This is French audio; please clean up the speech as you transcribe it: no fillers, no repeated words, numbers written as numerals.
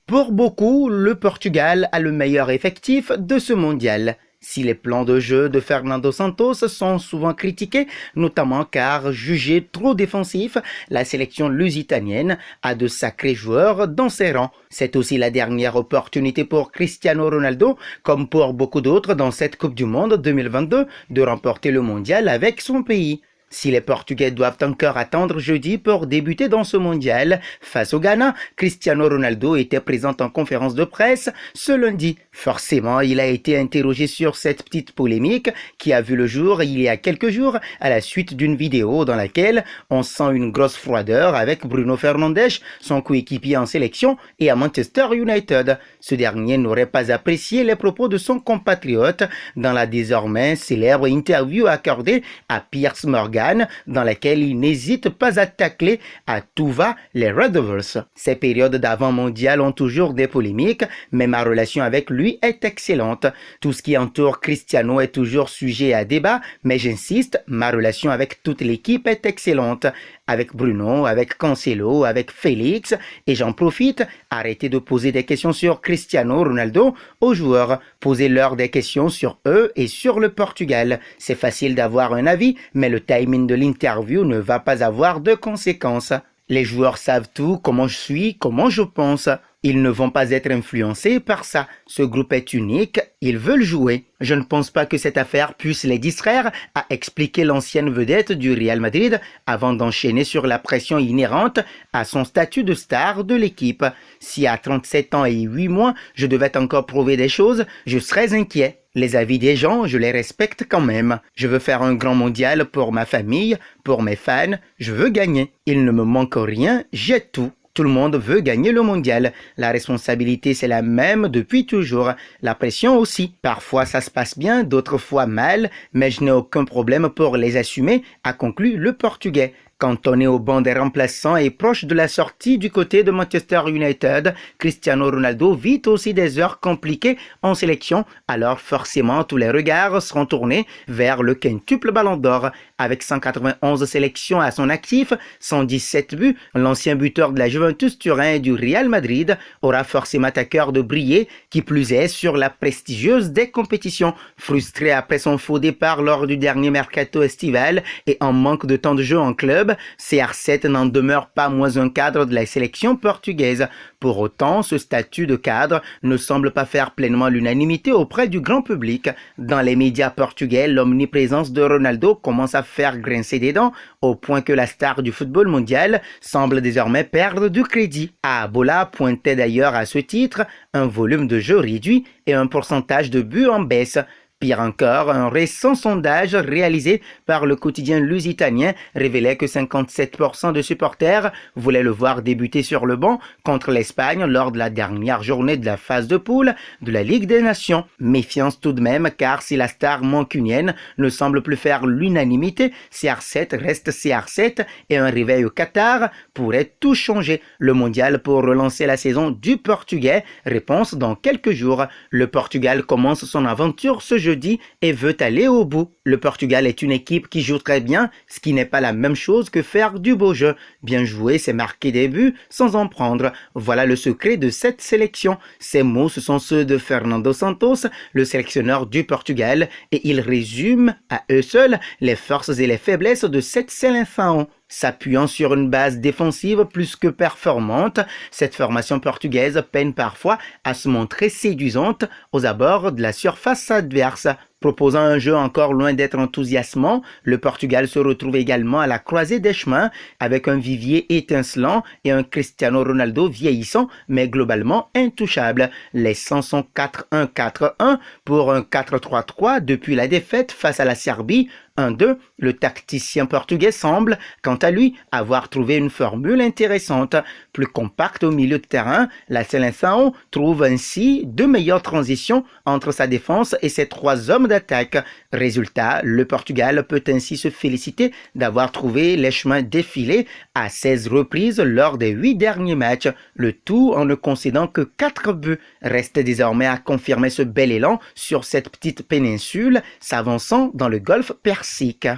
Pour beaucoup, le Portugal a le meilleur effectif de ce mondial. Si les plans de jeu de Fernando Santos sont souvent critiqués, notamment car jugés trop défensifs, la sélection lusitanienne a de sacrés joueurs dans ses rangs. C'est aussi la dernière opportunité pour Cristiano Ronaldo, comme pour beaucoup d'autres dans cette Coupe du Monde 2022, de remporter le mondial avec son pays. Si les Portugais doivent encore attendre jeudi pour débuter dans ce mondial face au Ghana, Cristiano Ronaldo était présent en conférence de presse ce lundi. Forcément, il a été interrogé sur cette petite polémique qui a vu le jour il y a quelques jours à la suite d'une vidéo dans laquelle on sent une grosse froideur avec Bruno Fernandes, son coéquipier en sélection et à Manchester United. Ce dernier n'aurait pas apprécié les propos de son compatriote dans la désormais célèbre interview accordée à Piers Morgan, dans laquelle il n'hésite pas à tacler à tout va les Red Devils. Ces périodes d'avant-mondial ont toujours des polémiques, mais ma relation avec lui est excellente. Tout ce qui entoure Cristiano est toujours sujet à débat, mais j'insiste, ma relation avec toute l'équipe est excellente. Avec Bruno, avec Cancelo, avec Félix, et j'en profite, arrêtez de poser des questions sur Cristiano Ronaldo aux joueurs. Posez-leur des questions sur eux et sur le Portugal. C'est facile d'avoir un avis, mais le timing de l'interview ne va pas avoir de conséquences. Les joueurs savent tout, comment je suis, comment je pense. Ils ne vont pas être influencés par ça. Ce groupe est unique, ils veulent jouer. Je ne pense pas que cette affaire puisse les distraire, a expliqué l'ancienne vedette du Real Madrid avant d'enchaîner sur la pression inhérente à son statut de star de l'équipe. Si à 37 ans et 8 mois, je devais encore prouver des choses, je serais inquiet. Les avis des gens, je les respecte quand même. Je veux faire un grand mondial pour ma famille, pour mes fans, je veux gagner. Il ne me manque rien, j'ai tout. Tout le monde veut gagner le mondial. La responsabilité, c'est la même depuis toujours. La pression aussi. Parfois, ça se passe bien, d'autres fois mal, mais je n'ai aucun problème pour les assumer, a conclu le Portugais. Quand on est au banc des remplaçants et proche de la sortie du côté de Manchester United, Cristiano Ronaldo vit aussi des heures compliquées en sélection, alors forcément tous les regards seront tournés vers le quintuple Ballon d'Or. Avec 191 sélections à son actif, 117 buts, l'ancien buteur de la Juventus Turin et du Real Madrid aura forcément à cœur de briller, qui plus est sur la prestigieuse des compétitions. Frustré après son faux départ lors du dernier mercato estival et en manque de temps de jeu en club, CR7 n'en demeure pas moins un cadre de la sélection portugaise. Pour autant, ce statut de cadre ne semble pas faire pleinement l'unanimité auprès du grand public. Dans les médias portugais, l'omniprésence de Ronaldo commence à faire grincer des dents, au point que la star du football mondial semble désormais perdre du crédit. Abola pointait d'ailleurs à ce titre un volume de jeu réduit et un pourcentage de buts en baisse. Pire encore, un récent sondage réalisé par le quotidien lusitanien révélait que 57% de supporters voulaient le voir débuter sur le banc contre l'Espagne lors de la dernière journée de la phase de poule de la Ligue des Nations. Méfiance tout de même, car si la star mancunienne ne semble plus faire l'unanimité, CR7 reste CR7 et un réveil au Qatar pourrait tout changer. Le mondial pour relancer la saison du Portugais, réponse dans quelques jours. Le Portugal commence son aventure ce jeudi et veut aller au bout. Le Portugal est une équipe qui joue très bien, ce qui n'est pas la même chose que faire du beau jeu. Bien jouer, c'est marquer des buts sans en prendre. Voilà le secret de cette sélection. Ces mots, ce sont ceux de Fernando Santos, le sélectionneur du Portugal, et ils résument à eux seuls les forces et les faiblesses de cette sélection. S'appuyant sur une base défensive plus que performante, cette formation portugaise peine parfois à se montrer séduisante aux abords de la surface adverse. Proposant un jeu encore loin d'être enthousiasmant, le Portugal se retrouve également à la croisée des chemins avec un vivier étincelant et un Cristiano Ronaldo vieillissant mais globalement intouchable. Laissant son 4-1-4-1 pour un 4-3-3 depuis la défaite face à la Serbie 1-2, le tacticien portugais semble, quant à lui, avoir trouvé une formule intéressante. Plus compacte au milieu de terrain, la sélection trouve ainsi deux meilleures transitions entre sa défense et ses trois hommes d'attaque. Résultat, le Portugal peut ainsi se féliciter d'avoir trouvé les chemins défilés à 16 reprises lors des 8 derniers matchs, le tout en ne concédant que 4 buts. Reste désormais à confirmer ce bel élan sur cette petite péninsule, s'avançant dans le golfe Persique.